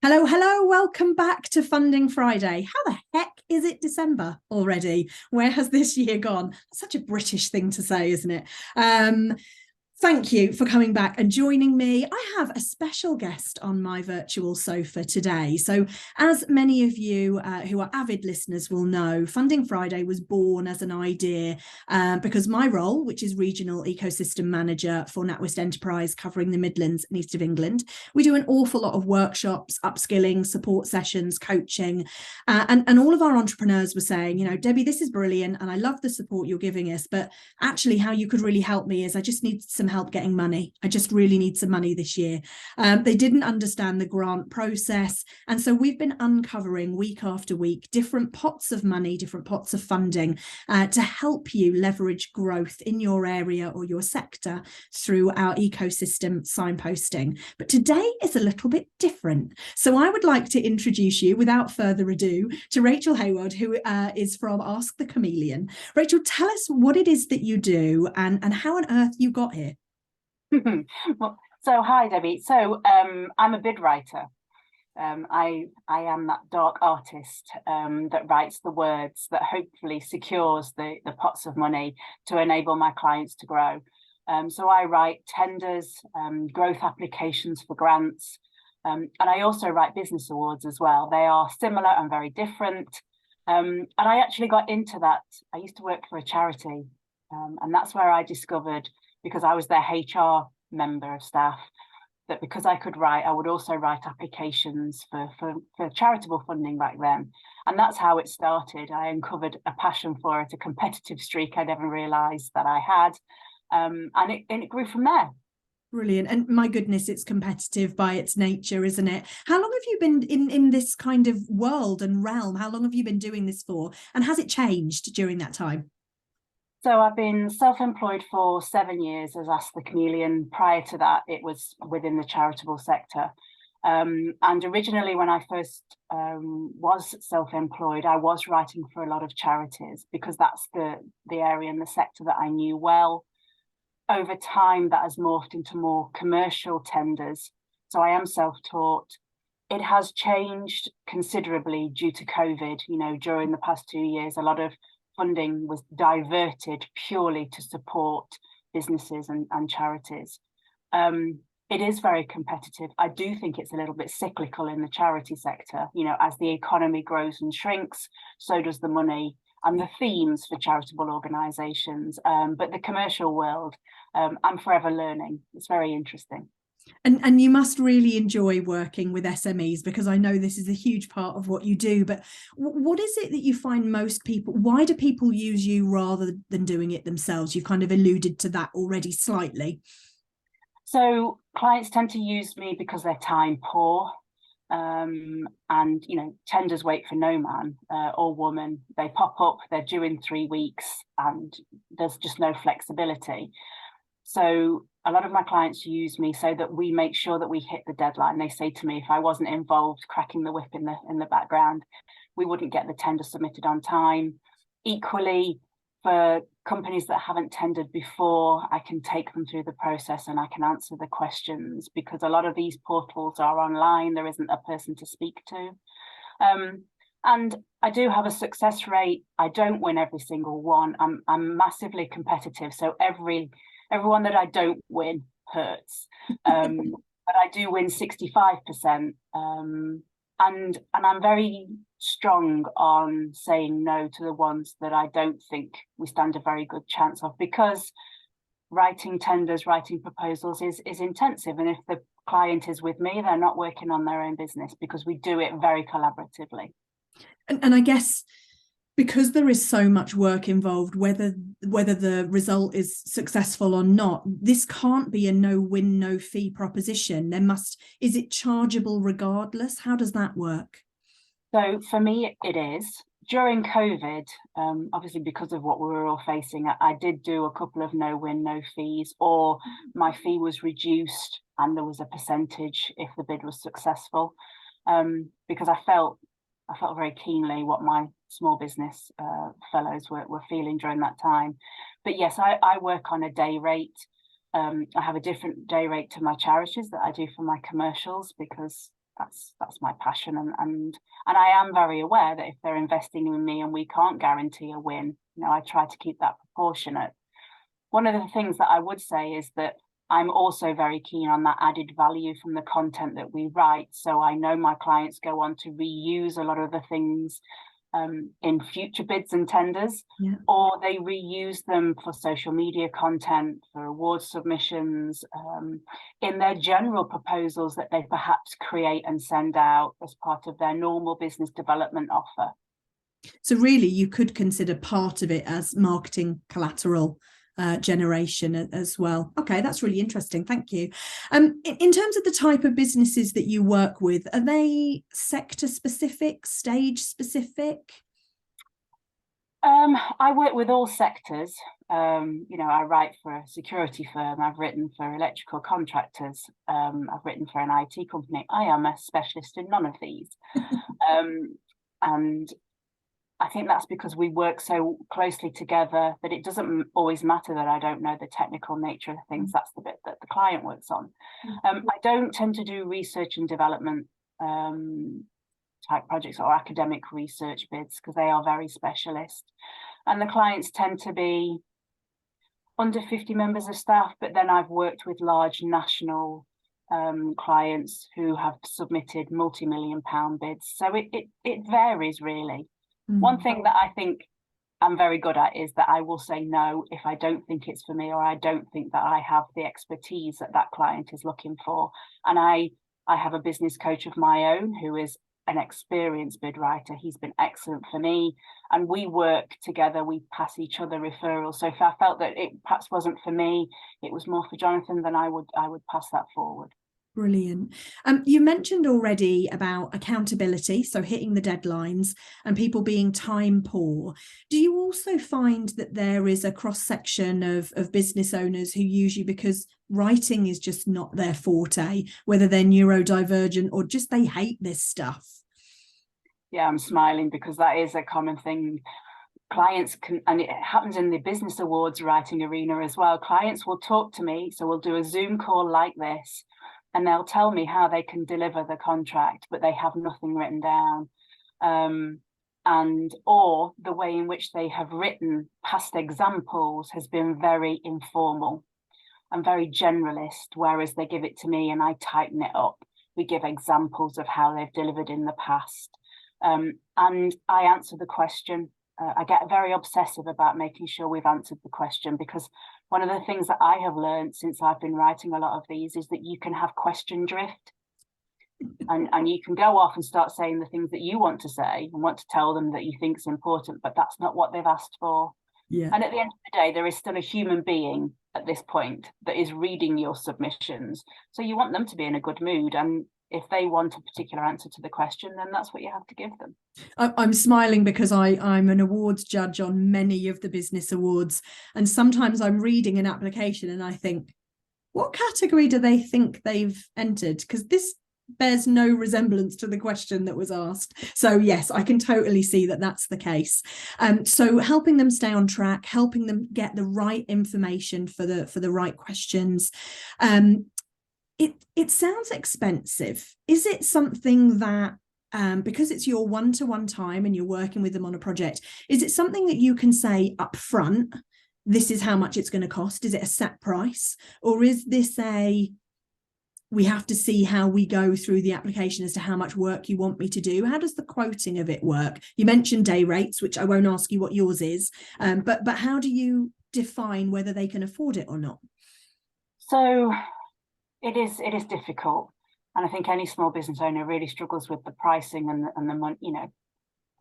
Hello, hello, welcome back to Funding Friday. How the heck is it December already? Where has this year gone? That's such a British thing to say, isn't it? Thank you for coming back and joining me. I have a special guest on my virtual sofa today. So, as many of you who are avid listeners will know, Funding Friday was born as an idea because my role, which is Regional Ecosystem Manager for NatWest Enterprise covering the Midlands and East of England, we do an awful lot of workshops, upskilling, support sessions, coaching, and all of our entrepreneurs were saying, you know, Debbie, this is brilliant and I love the support you're giving us, but actually how you could really help me is I just need some help getting money. I just really need some money this year. They didn't understand the grant process. And so we've been uncovering week after week different pots of money, different pots of funding to help you leverage growth in your area or your sector through our ecosystem signposting. But today is a little bit different. So I would like to introduce you, without further ado, to Rachel Hayward, who is from Ask the Chameleon. Rachel, tell us what it is that you do and how on earth you got here. Well, so hi Debbie. So I'm a bid writer. I am that dark artist that writes the words that hopefully secures the pots of money to enable my clients to grow. So I write tenders, growth applications for grants, and I also write business awards as well. They are similar and very different. And I actually got into that. I used to work for a charity, and that's where I discovered, because I was their HR member of staff, that because I could write, I would also write applications for charitable funding back then. And that's how it started. I uncovered a passion for it, a competitive streak I never realised that I had. And it grew from there. Brilliant. And my goodness, it's competitive by its nature, isn't it? How long have you been in this kind of world and realm? How long have you been doing this for? And has it changed during that time? So I've been self-employed for 7 years as Ask the Chameleon. Prior to that, it was within the charitable sector. And originally, when I first was self-employed, I was writing for a lot of charities because that's the area and the sector that I knew well. Over time, that has morphed into more commercial tenders. So I am self-taught. It has changed considerably due to COVID. You know, during the past 2 years, a lot of funding was diverted purely to support businesses and charities. It is very competitive. I do think it's a little bit cyclical in the charity sector. You know, as the economy grows and shrinks, so does the money and the themes for charitable organisations. But the commercial world, I'm forever learning. It's very interesting. And you must really enjoy working with SMEs, because I know this is a huge part of what you do. But what is it that you find most people, why do people use you rather than doing it themselves? You've kind of alluded to that already slightly. So clients tend to use me because they're time poor. And, you know, tenders wait for no man or woman. They pop up, they're due in 3 weeks, and there's just no flexibility. So a lot of my clients use me so that we make sure that we hit the deadline. They say to me, if I wasn't involved cracking the whip in the background, we wouldn't get the tender submitted on time. Equally, for companies that haven't tendered before, I can take them through the process and I can answer the questions, because a lot of these portals are online. There isn't a person to speak to. And I do have a success rate. I don't win every single one. I'm massively competitive. So everyone that I don't win hurts. But I do win 65%. And I'm very strong on saying no to the ones that I don't think we stand a very good chance of, because writing tenders, writing proposals is intensive. And if the client is with me, they're not working on their own business, because we do it very collaboratively. And I guess because there is so much work involved, whether the result is successful or not, this can't be a no win, no fee proposition. Is it chargeable regardless? How does that work? So for me, it is. During COVID, obviously because of what we were all facing, I did do a couple of no win, no fees, or my fee was reduced and there was a percentage if the bid was successful, because I felt very keenly what my small business fellows were feeling during that time. But yes, I work on a day rate. I have a different day rate to my charities that I do for my commercials, because that's my passion, and I am very aware that if they're investing in me and we can't guarantee a win, I try to keep that proportionate. One of the things that I would say is that I'm also very keen on that added value from the content that we write. So I know my clients go on to reuse a lot of the things in future bids and tenders, or they reuse them for social media content, for award submissions, in their general proposals that they perhaps create and send out as part of their normal business development offer. So really, you could consider part of it as marketing collateral generation as well. Okay, that's really interesting. Thank you. In terms of the type of businesses that you work with, are they sector specific, stage specific? I work with all sectors. I write for a security firm. I've written for electrical contractors. I've written for an IT company. I am a specialist in none of these. And I think that's because we work so closely together that it doesn't always matter that I don't know the technical nature of things. That's the bit that the client works on. I don't tend to do research and development type projects or academic research bids because they are very specialist. And the clients tend to be under 50 members of staff, but then I've worked with large national clients who have submitted multi-million-pound bids. So it varies really. One thing that I think I'm very good at is that I will say no if I don't think it's for me, or I don't think that I have the expertise that that client is looking for. And I have a business coach of my own who is an experienced bid writer. He's been excellent for me, and we work together. We pass each other referrals. So if I felt that it perhaps wasn't for me, it was more for Jonathan, then I would pass that forward. Brilliant. You mentioned already about accountability, so hitting the deadlines and people being time poor. Do you also find that there is a cross-section of business owners who use you because writing is just not their forte, whether they're neurodivergent or just they hate this stuff? Yeah, I'm smiling because that is a common thing. Clients can, and it happens in the business awards writing arena as well. Clients will talk to me, so we'll do a Zoom call like this, and they'll tell me how they can deliver the contract, but they have nothing written down. Or the way in which they have written past examples has been very informal and very generalist, whereas they give it to me and I tighten it up. We give examples of how they've delivered in the past. And I answer the question. I get very obsessive about making sure we've answered the question, because one of the things that I have learned since I've been writing a lot of these is that you can have question drift, and you can go off and start saying the things that you want to say and want to tell them that you think is important, but that's not what they've asked for. Yeah. And at the end of the day, there is still a human being at this point that is reading your submissions. So you want them to be in a good mood. And if they want a particular answer to the question, then that's what you have to give them. I'm smiling because I'm an awards judge on many of the business awards. And sometimes I'm reading an application and I think, what category do they think they've entered? Because this bears no resemblance to the question that was asked. So yes, I can totally see that that's the case. So helping them stay on track, helping them get the right information for the right questions. It sounds expensive. Is it something that, because it's your one-to-one time and you're working with them on a project, is it something that you can say up front, this is how much it's going to cost? Is it a set price? Or is this we have to see how we go through the application as to how much work you want me to do? How does the quoting of it work? You mentioned day rates, which I won't ask you what yours is, but how do you define whether they can afford it or not? So it is difficult, and I think any small business owner really struggles with the pricing and the money.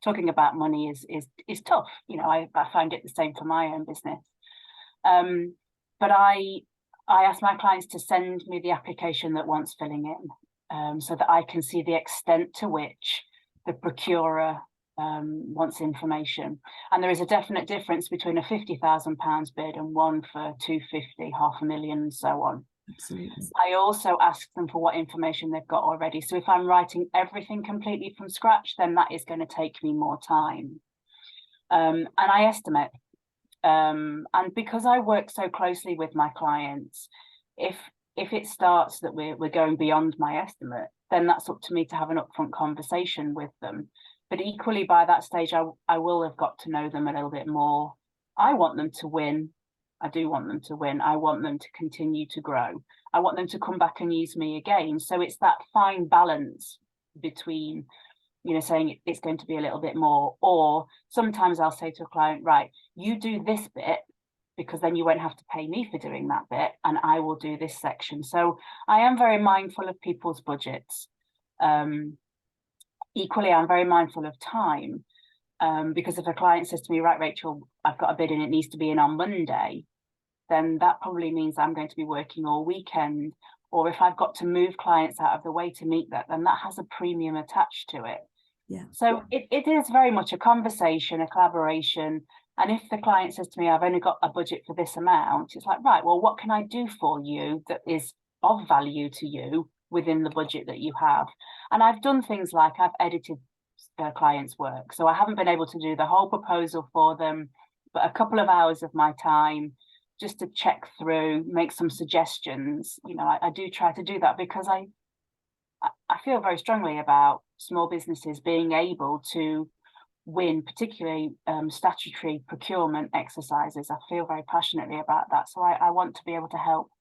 Talking about money is tough. I find it the same for my own business. But I ask my clients to send me the application that wants filling in, so that I can see the extent to which the procurer wants information. And there is a definite difference between a £50,000 bid and one for 250, 500,000, and so on. Absolutely. I also ask them for what information they've got already. So if I'm writing everything completely from scratch, then that is going to take me more time. And I estimate. And because I work so closely with my clients, if if it starts that we're going beyond my estimate, then that's up to me to have an upfront conversation with them. But equally, by that stage, I will have got to know them a little bit more. I want them to win. I do want them to win. I want them to continue to grow. I want them to come back and use me again. So it's that fine balance between, you know, saying it's going to be a little bit more, or sometimes I'll say to a client, right, you do this bit, because then you won't have to pay me for doing that bit, and I will do this section. So I am very mindful of people's budgets. Equally, I'm very mindful of time, because if a client says to me, right, Rachel, I've got a bid and it needs to be in on Monday, then that probably means I'm going to be working all weekend. Or if I've got to move clients out of the way to meet that, then that has a premium attached to it. Yeah. So it is very much a conversation, a collaboration. And if the client says to me, I've only got a budget for this amount, it's like, right, well, what can I do for you that is of value to you within the budget that you have? And I've done things like I've edited clients' work. So I haven't been able to do the whole proposal for them, but a couple of hours of my time just to check through, make some suggestions. You know, I do try to do that because I feel very strongly about small businesses being able to win, particularly statutory procurement exercises. I feel very passionately about that. So I want to be able to help.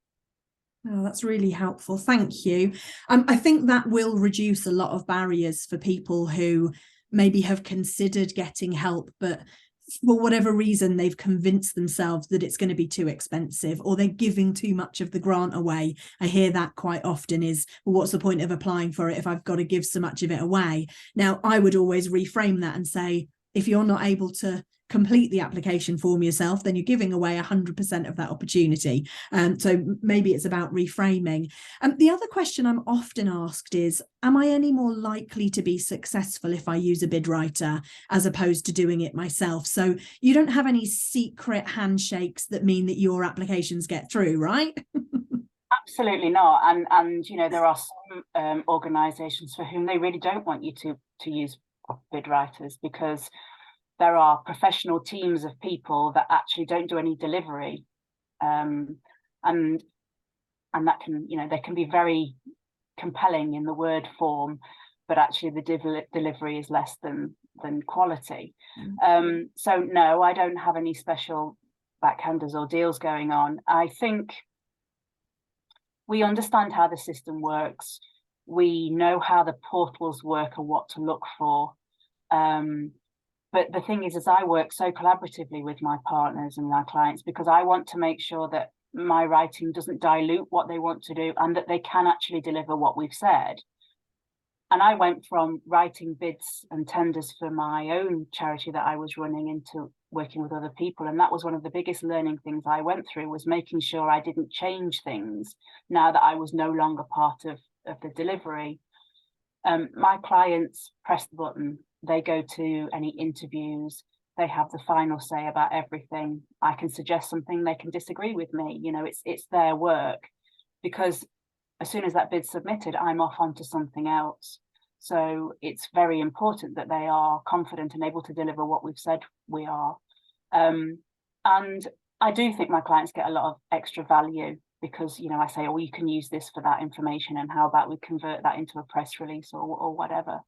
Oh, that's really helpful. Thank you. I think that will reduce a lot of barriers for people who maybe have considered getting help, but for whatever reason, they've convinced themselves that it's going to be too expensive, or they're giving too much of the grant away. I hear that quite often is, well, what's the point of applying for it if I've got to give so much of it away? Now, I would always reframe that and say, if you're not able to complete the application form yourself, then you're giving away 100% of that opportunity. So maybe it's about reframing. The other question I'm often asked is, am I any more likely to be successful if I use a bid writer as opposed to doing it myself? So you don't have any secret handshakes that mean that your applications get through, right? Absolutely not. And you know, there are some organisations for whom they really don't want you to use bid writers, because there are professional teams of people that actually don't do any delivery, and that can, you know, they can be very compelling in the word form, but actually the delivery is less than quality. So no, I don't have any special backhanders or deals going on. I think we understand how the system works. We know how the portals work and what to look for. But the thing is I work so collaboratively with my partners and my clients, because I want to make sure that my writing doesn't dilute what they want to do, and that they can actually deliver what we've said. And I went from writing bids and tenders for my own charity that I was running into working with other people. And that was one of the biggest learning things I went through, was making sure I didn't change things now that I was no longer part of the delivery. My clients press the button. They go to any interviews. They have the final say about everything. I can suggest something, they can disagree with me. You know, it's their work, because as soon as that bid's submitted, I'm off onto something else. So it's very important that they are confident and able to deliver what we've said we are. And I do think my clients get a lot of extra value, because, you know, I say, oh, you can use this for that information, and how about we convert that into a press release or whatever.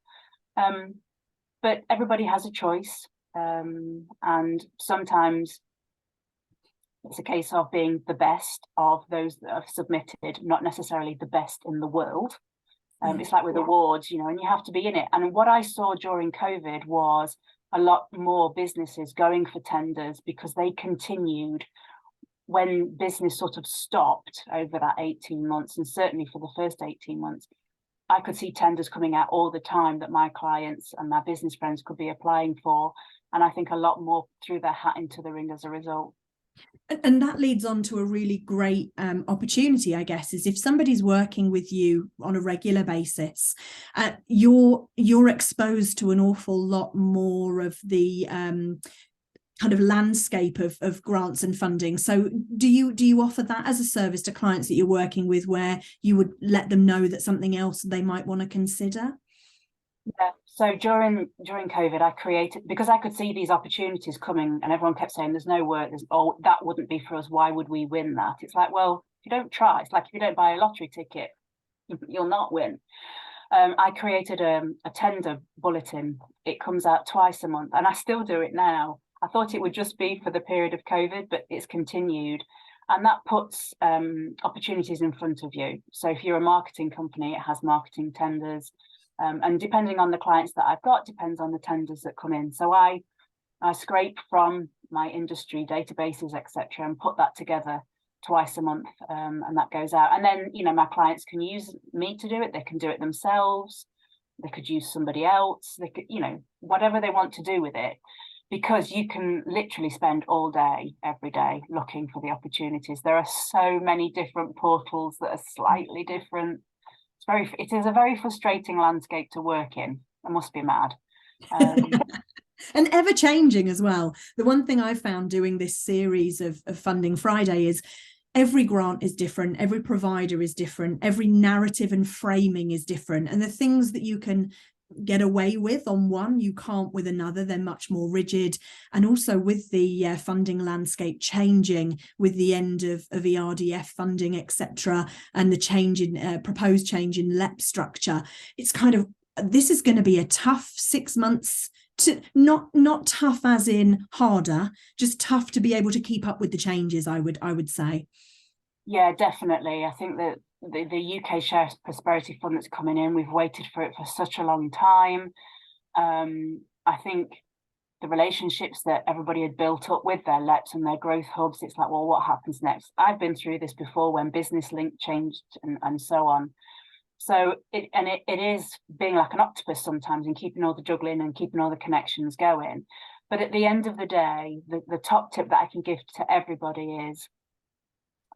But everybody has a choice, and sometimes it's a case of being the best of those that have submitted, not necessarily the best in the world. It's like with awards, you know, and you have to be in it. And what I saw during COVID was a lot more businesses going for tenders, because they continued when business sort of stopped over that 18 months, and certainly for the first 18 months. I could see tenders coming out all the time that my clients and my business friends could be applying for. And I think a lot more threw their hat into the ring as a result. And that leads on to a really great opportunity, I guess, is if somebody's working with you on a regular basis, you're exposed to an awful lot more of the kind of landscape of grants and funding. So do you offer that as a service to clients that you're working with, where you would let them know that something else they might want to consider? Yeah. So during COVID, I created, because I could see these opportunities coming, and everyone kept saying there's no work, that wouldn't be for us, why would we win that? It's like, well, you don't try, it's like if you don't buy a lottery ticket, you'll not win. I created a tender bulletin. It comes out twice a month, and I still do it now. I thought it would just be for the period of COVID, but it's continued. And that puts opportunities in front of you. So if you're a marketing company, it has marketing tenders. And depending on the clients that I've got, depends on the tenders that come in. So I scrape from my industry databases, etc., and put that together twice a month, and that goes out. And then, you know, my clients can use me to do it. They can do it themselves. They could use somebody else. They could, you know, whatever they want to do with it, because you can literally spend all day, every day, looking for the opportunities. There are so many different portals that are slightly different. It is a very frustrating landscape to work in. I must be mad. And ever changing as well. The one thing I found doing this series of Funding Friday is every grant is different, every provider is different, every narrative and framing is different, and the things that you can get away with on one, you can't with another. They're much more rigid. And also with the funding landscape changing with the end of ERDF funding, etc., and the change in proposed change in LEP structure, it's kind of, this is going to be a tough 6 months. To not tough as in harder, just tough to be able to keep up with the changes, I would say. Yeah, definitely. I think that the UK Share Prosperity Fund that's coming in, we've waited for it for such a long time. I think the relationships that everybody had built up with their LEPs and their growth hubs, it's like, well, what happens next? I've been through this before when Business Link changed and so on. So it is being like an octopus sometimes and keeping all the juggling and keeping all the connections going. But at the end of the day, the top tip that I can give to everybody is,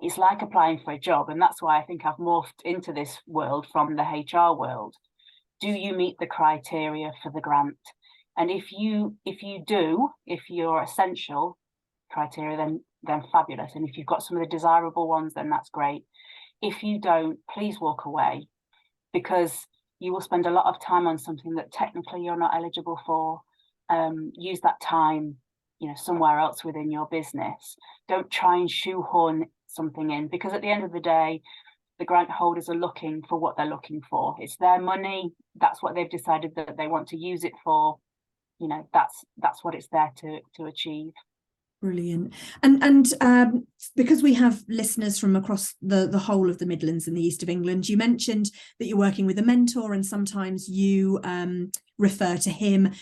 it's like applying for a job. And that's why I think I've morphed into this world from the HR world. Do you meet the criteria for the grant? And if you're essential criteria, then fabulous. And if you've got some of the desirable ones, then that's great. If you don't, please walk away, because you will spend a lot of time on something that technically you're not eligible for. Use that time, you know, somewhere else within your business. Don't try and shoehorn something in, because at the end of the day, the grant holders are looking for what they're looking for. It's their money. That's what they've decided that they want to use it for. You know, that's what it's there to achieve. Brilliant. And because we have listeners from across the whole of the Midlands and the east of England, you mentioned that you're working with a mentor and sometimes you refer to him.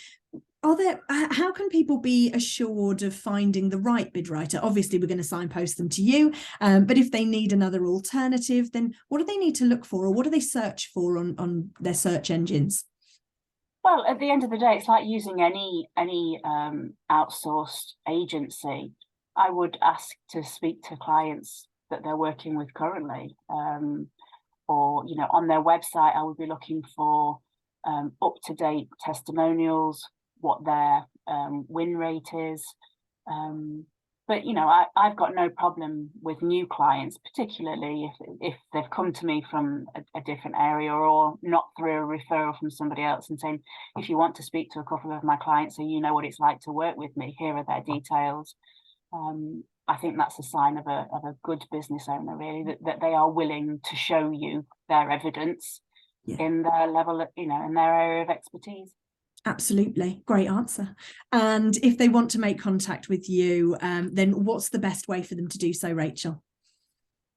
How can people be assured of finding the right bid writer? Obviously, we're going to signpost them to you, but if they need another alternative, then what do they need to look for, or what do they search for on their search engines? Well, at the end of the day, it's like using any outsourced agency. I would ask to speak to clients that they're working with currently, or, you know, on their website, I would be looking for up-to-date testimonials, what their win rate is. But, you know, I've got no problem with new clients, particularly if they've come to me from a different area, or not through a referral from somebody else, and saying, if you want to speak to a couple of my clients so you know what it's like to work with me, here are their details. I think that's a sign of a good business owner, really, that they are willing to show you their evidence in their level, you know, in their area of expertise. Absolutely. Great answer. And if they want to make contact with you, then what's the best way for them to do so, Rachel?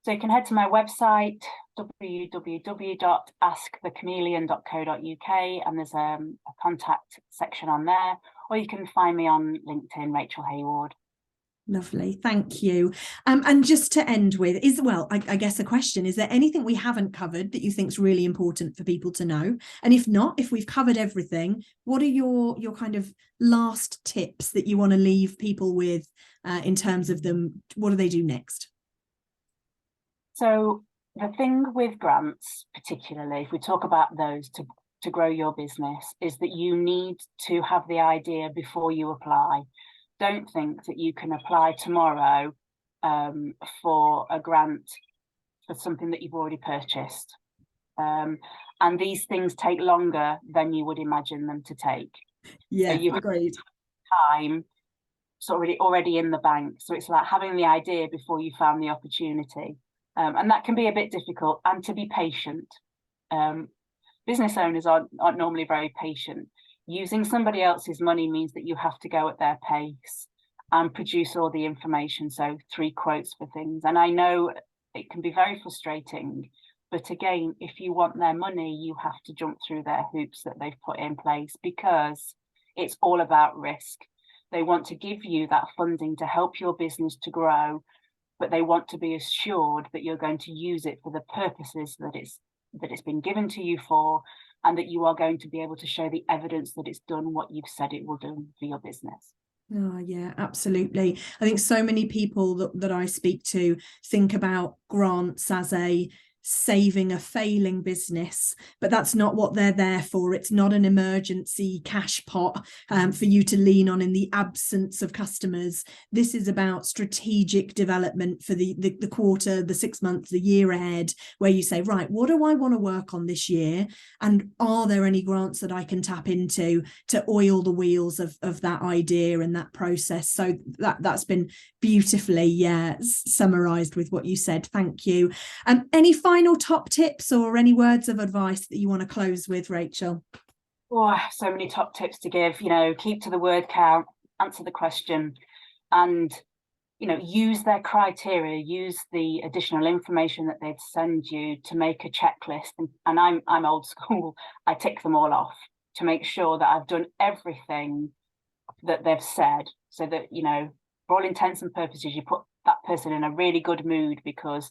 So you can head to my website, www.askthechameleon.co.uk, and there's a contact section on there, or you can find me on LinkedIn, Rachel Hayward. Lovely, thank you. And just to end with I guess a question, is there anything we haven't covered that you think is really important for people to know? And if not, if we've covered everything, what are your kind of last tips that you want to leave people with in terms of them? What do they do next? So the thing with grants, particularly, if we talk about those to grow your business, is that you need to have the idea before you apply. Don't think that you can apply tomorrow for a grant for something that you've already purchased. And these things take longer than you would imagine them to take. Yeah, so you agreed. Have time already in the bank. So it's like having the idea before you found the opportunity. And that can be a bit difficult, and to be patient. Business owners aren't normally very patient. Using somebody else's money means that you have to go at their pace and produce all the information, so 3 quotes for things. And I know it can be very frustrating, but again, if you want their money, you have to jump through their hoops that they've put in place, because it's all about risk. They want to give you that funding to help your business to grow, but they want to be assured that you're going to use it for the purposes that it's been given to you for, and that you are going to be able to show the evidence that it's done what you've said it will do for your business. Oh, yeah, absolutely. I think so many people that I speak to think about grants as a saving a failing business, but that's not what they're there for. It's not an emergency cash pot for you to lean on in the absence of customers. This is about strategic development for the quarter, the 6 months, the year ahead, where you say, right, what do I want to work on this year? And are there any grants that I can tap into to oil the wheels of that idea and that process? So that's been beautifully summarized with what you said. Thank you. Any final top tips or any words of advice that you want to close with, Rachel? Oh, so many top tips to give. Keep to the word count, answer the question, and use their criteria, use the additional information that they'd send you to make a checklist. And I'm old school. I tick them all off to make sure that I've done everything that they've said, so that for all intents and purposes, you put that person in a really good mood, because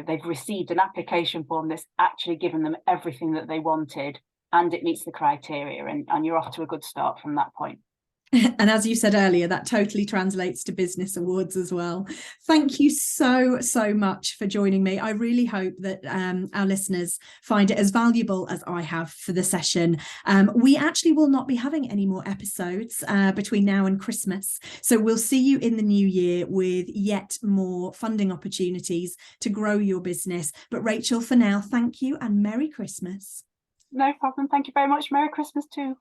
they've received an application form that's actually given them everything that they wanted, and it meets the criteria, and you're off to a good start from that point. And as you said earlier, that totally translates to business awards as well. Thank you so much for joining me. I really hope that our listeners find it as valuable as I have for the session. We actually will not be having any more episodes between now and Christmas. So we'll see you in the new year with yet more funding opportunities to grow your business. But Rachel, for now, thank you and Merry Christmas. No problem. Thank you very much. Merry Christmas too.